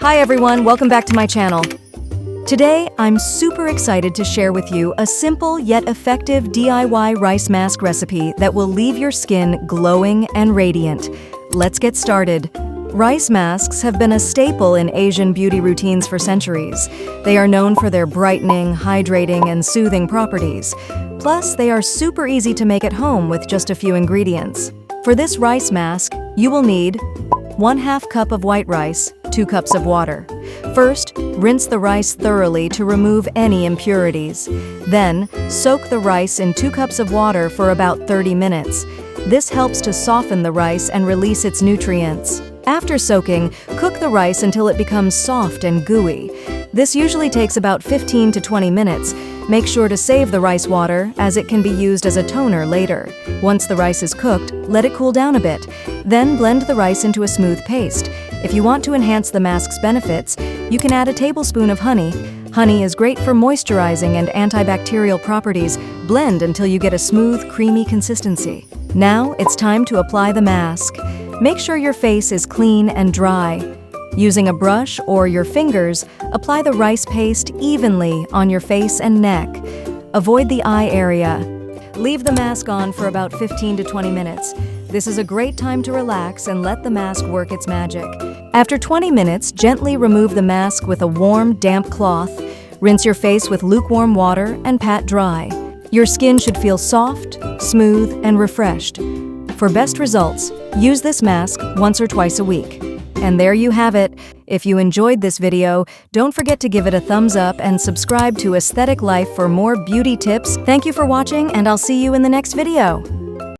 Hi everyone, welcome back to my channel. Today, I'm super excited to share with you a simple yet effective DIY rice mask recipe that will leave your skin glowing and radiant. Let's get started. Rice masks have been a staple in Asian beauty routines for centuries. They are known for their brightening, hydrating, and soothing properties. Plus, they are super easy to make at home with just a few ingredients. For this rice mask, you will need 1/2 cup of white rice, 2 cups of water. First, rinse the rice thoroughly to remove any impurities. Then, soak the rice in 2 cups of water for about 30 minutes. This helps to soften the rice and release its nutrients. After soaking, cook the rice until it becomes soft and gooey. This usually takes about 15 to 20 minutes. Make sure to save the rice water, as it can be used as a toner later. Once the rice is cooked, let it cool down a bit. Then blend the rice into a smooth paste. If you want to enhance the mask's benefits, you can add a tablespoon of honey. Honey is great for moisturizing and antibacterial properties. Blend until you get a smooth, creamy consistency. Now it's time to apply the mask. Make sure your face is clean and dry. Using a brush or your fingers, apply the rice paste evenly on your face and neck. Avoid the eye area. Leave the mask on for about 15 to 20 minutes. This is a great time to relax and let the mask work its magic. After 20 minutes, gently remove the mask with a warm, damp cloth. Rinse your face with lukewarm water and pat dry. Your skin should feel soft, smooth, and refreshed. For best results, use this mask once or twice a week. And there you have it. If you enjoyed this video, don't forget to give it a thumbs up and subscribe to Aesthetic Life for more beauty tips. Thank you for watching, and I'll see you in the next video.